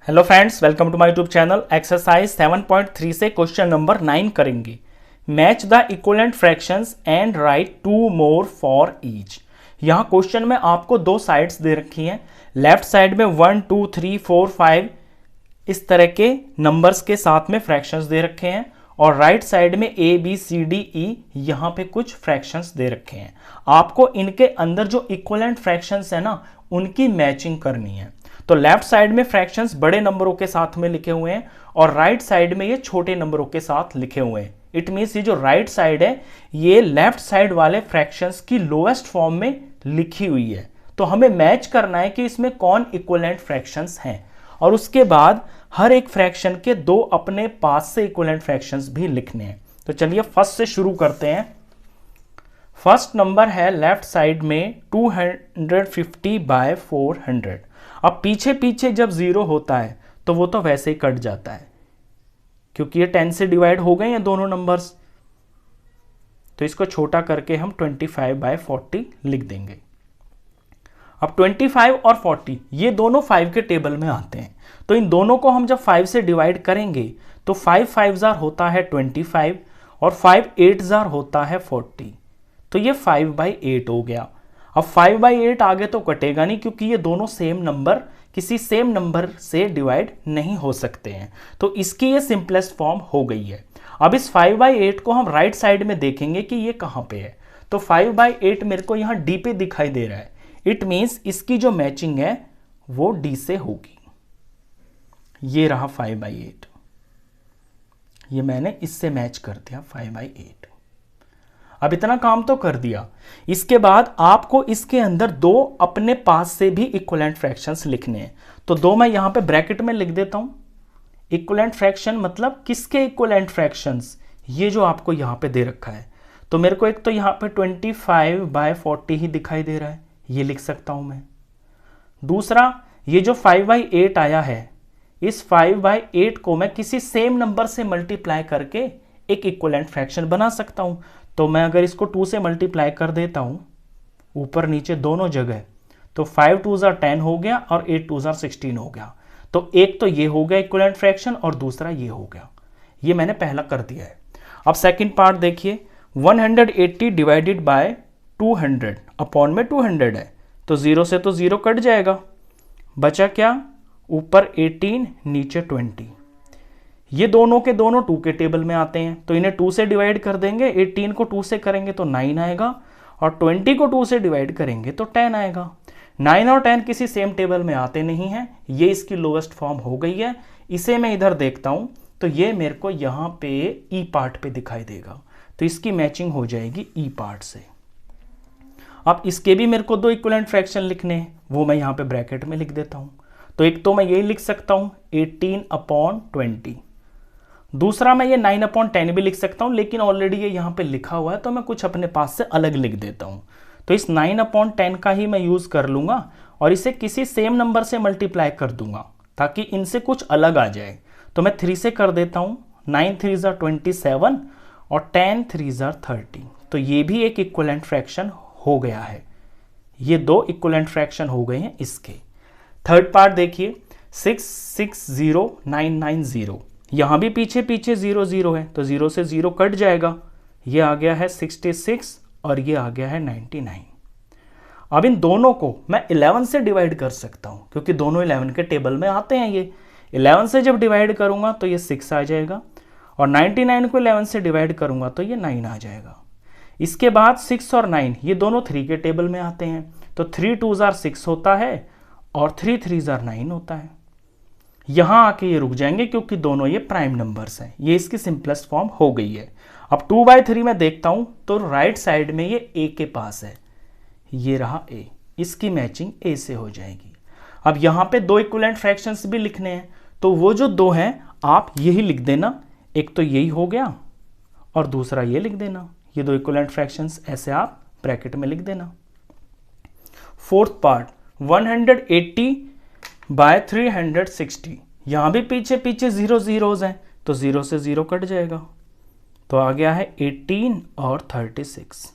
Hello friends, welcome to my YouTube channel. Exercise 7.3 से question number 9 करेंगे। Match the equivalent fractions and write two more for each. यहाँ question में आपको दो sides दे रखी हैं। लेफ्ट साइड में 1 2 3 4 5 इस तरह के नंबर्स के साथ में फ्रैक्शंस दे रखे हैं और राइट साइड में A B C D E यहाँ पे कुछ फ्रैक्शंस दे रखे हैं। आपको इनके अंदर जो इक्विवेलेंट फ्रैक्शंस है ना, उनकी मैचिंग करनी है। तो लेफ्ट साइड में फ्रैक्शंस बड़े नंबरों के साथ में लिखे हुए हैं और राइट साइड में ये छोटे नंबरों के साथ लिखे हुए हैं। इट मीन्स ये जो राइट साइड है ये लेफ्ट साइड वाले फ्रैक्शंस की लोएस्ट फॉर्म में लिखी हुई है। तो हमें मैच करना है कि इसमें कौन इक्विवेलेंट फ्रैक्शंस हैं और उसके बाद हर एक फ्रैक्शन के दो अपने पास से इक्विवेलेंट फ्रैक्शंस भी लिखने हैं। तो चलिए फर्स्ट से शुरू करते हैं। फर्स्ट नंबर है लेफ्ट साइड में 250/400। अब पीछे पीछे जब जीरो होता है तो वो तो वैसे ही कट जाता है क्योंकि ये 10 से डिवाइड हो गए हैं दोनों नंबर्स। तो इसको छोटा करके हम 25/40 लिख देंगे। अब 25 और 40 ये दोनों 5 के टेबल में आते हैं। तो इन दोनों को हम जब 5 से डिवाइड करेंगे तो 5 5 जार होता है 25 और 5 8 जार होता है 40। तो ये 5/8 हो गया। अब 5/8 आगे तो कटेगा नहीं क्योंकि ये दोनों सेम नंबर किसी सेम नंबर से डिवाइड नहीं हो सकते हैं। तो इसकी ये सिंपलेस्ट फॉर्म हो गई है। अब इस 5/8 को हम राइट साइड में देखेंगे कि ये कहाँ पे है। तो 5/8 मेरे को यहाँ डी पे दिखाई दे रहा है। इट मीन्स इसकी जो मैचिंग है वो डी से होगी। ये रहा 5/8, ये मैंने इससे मैच कर दिया 5/8। अब इतना काम तो कर दिया। इसके बाद आपको इसके अंदर दो अपने पास से भी इक्विवेलेंट फ्रैक्शंस लिखने हैं। तो दो मैं यहां पे ब्रैकेट में लिख देता हूं। इक्विवेलेंट फ्रैक्शन मतलब किसके इक्विवेलेंट फ्रैक्शंस, ये जो आपको यहां पे दे रखा है। तो मेरे को एक तो यहां पे 25/40 ही दिखाई दे रहा है, ये लिख सकता हूं मैं। दूसरा ये जो 5/8 आया है, इस 5/8 को मैं किसी सेम नंबर से मल्टीप्लाई करके एक इक्विवेलेंट फ्रैक्शन बना सकता हूं। तो मैं अगर इसको 2 से मल्टीप्लाई कर देता हूं ऊपर नीचे दोनों जगह, तो 5 2 जार 10 हो गया और 8 2 जार 16 हो गया। तो एक तो ये हो गया इक्विवेलेंट फ्रैक्शन और दूसरा ये हो गया। ये मैंने पहला कर दिया है। अब सेकंड पार्ट देखिए, 180 डिवाइडेड बाय 200 अपॉन में 200 है तो 0 से तो 0 कट जाएगा। बचा क्या, ऊपर 18 नीचे 20। ये दोनों के दोनों 2 के टेबल में आते हैं तो इन्हें 2 से डिवाइड कर देंगे। 18 को 2 से करेंगे तो 9 आएगा और 20 को 2 से डिवाइड करेंगे तो 10 आएगा। 9 और 10 किसी सेम टेबल में आते नहीं हैं, ये इसकी लोएस्ट फॉर्म हो गई है। इसे मैं इधर देखता हूं तो ये मेरे को यहां पे ई पार्ट पे दिखाई देगा, तो इसकी मैचिंग हो जाएगी ई पार्ट से। अब इसके भी मेरे को दो इक्विवेलेंट फ्रैक्शन लिखने हैं, वो मैं यहां पे ब्रैकेट में लिख देता हूं। तो एक तो मैं यही लिख सकता हूं 18/20। दूसरा मैं ये 9/10 भी लिख सकता हूं, लेकिन ऑलरेडी ये यहां पे लिखा हुआ है तो मैं कुछ अपने पास से अलग लिख देता हूं। तो इस 9/10 का ही मैं यूज कर लूंगा और इसे किसी सेम नंबर से मल्टीप्लाई कर दूंगा ताकि इनसे कुछ अलग आ जाए। तो मैं 3 से कर देता हूं, 9 3 जार 27 और 10 3 जार 30। तो ये भी एक इक्विवेलेंट फ्रैक्शन हो गया है। ये दो इक्विवेलेंट फ्रैक्शन हो गए हैं इसके। थर्ड पार्ट देखिए, 660,990। यहां भी पीछे पीछे 0 0 है तो 0 से 0 कट जाएगा। ये आ गया है 66 और ये आ गया है 99। अब इन दोनों को मैं 11 से डिवाइड कर सकता हूं क्योंकि दोनों 11 के टेबल में आते हैं। ये 11 से जब डिवाइड करूंगा तो ये 6 आ जाएगा और 99 को 11 से डिवाइड करूंगा तो ये 9 आ जाएगा। इसके बाद 6 और 9 ये दोनों 3 के टेबल में आते हैं तो 3 2 जार 6 होता है और 3 3 जार 9 होता है। यहां आके ये रुक जाएंगे क्योंकि दोनों ये प्राइम नंबर्स हैं। ये इसकी सिंपलेस्ट फॉर्म हो गई है। अब 2/3 में देखता हूं तो राइट साइड में ये ए के पास है, ये रहा ए, इसकी मैचिंग ए से हो जाएगी। अब यहां पे दो इक्विवेलेंट फ्रैक्शंस भी लिखने हैं तो वो जो दो हैं आप यही लिख देना। एक तो यही हो गया और दूसरा ये लिख देना। ये दो इक्विवेलेंट फ्रैक्शंस ऐसे आप ब्रैकेट में लिख देना। Fourth part 180/360। यहां भी पीछे पीछे 0 0 हैं तो 0 से 0 कट जाएगा। तो आ गया है 18 और 36।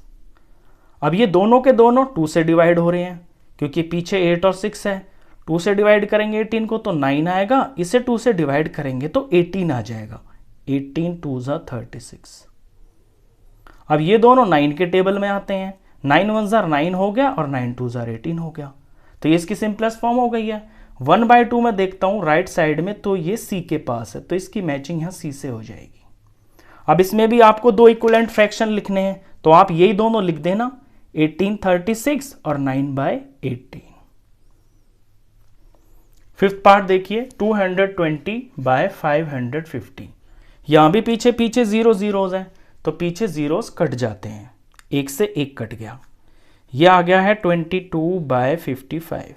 अब ये दोनों के दोनों 2 से डिवाइड हो रहे हैं क्योंकि पीछे 8 और 6 है। 2 से डिवाइड करेंगे 18 को तो 9 आएगा, इसे 2 से डिवाइड करेंगे तो 18 आ जाएगा। 18 2 ज़ा 36। अब ये दोनों 9 के टेबल में आते हैं, 9 1 ज़ा 9 हो गया और 9 2 ज़ा 18 हो गया, तो ये इसकी सिंपलेस्ट फॉर्म हो गई है। 1/2 में देखता हूँ राइट साइड में, तो ये सी के पास है, तो इसकी मैचिंग यहाँ सी से हो जाएगी। अब इसमें भी आपको 2 इक्विवेलेंट फ्रैक्शन लिखने हैं, तो आप यही दोनों लिख देना, 1836 और 9/18। फिफ्थ पार्ट देखिए, 220/550। यहां भी पीछे पीछे जीरो जीरोज हैं, तो पीछे जीरोस कट जाते हैं, एक से एक कट गया, ये आ गया है 22/55।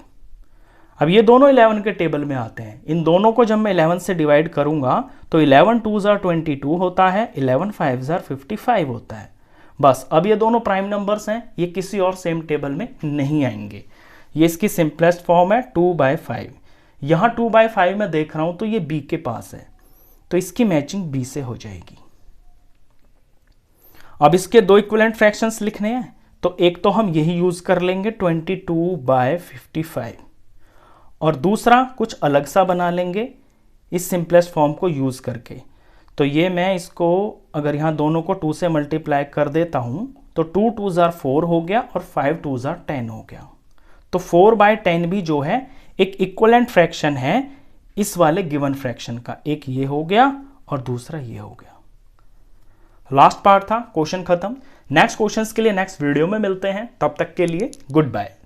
अब ये दोनों 11 के टेबल में आते हैं, इन दोनों को जब मैं 11 से डिवाइड करूंगा तो 11 2 ज़ा 22 होता है, 11 5 ज़ा 55 होता है। बस अब ये दोनों प्राइम नंबर्स हैं, ये किसी और सेम टेबल में नहीं आएंगे। ये इसकी सिंपलेस्ट फॉर्म है 2/5। यहाँ 2/5 में देख रहा हूं तो ये b के पास है, तो इसकी मैचिंग b से हो जाएगी। अब इसके 2 इक्विवेलेंट फ्रैक्शंस लिखने हैं, तो एक तो हम यही यूज कर लेंगे 22/55, और दूसरा कुछ अलग सा बना लेंगे इस सिंपलेस्ट फॉर्म को यूज करके। तो ये मैं इसको अगर यहाँ दोनों को 2 से मल्टीप्लाई कर देता हूँ तो 2 2 ज़ा 4 हो गया और 5 2 ज़ा 10 हो गया। तो 4/10 भी जो है एक इक्विवेलेंट फ्रैक्शन है इस वाले गिवन फ्रैक्शन का, एक ये हो गया और दूसरा ये हो गया। लास्ट पार्ट था, क्वेश्चन खत्म। नेक्स्ट क्वेश्चंस के लिए नेक्स्ट वीडियो में मिलते हैं, तब तक के लिए गुड बाय।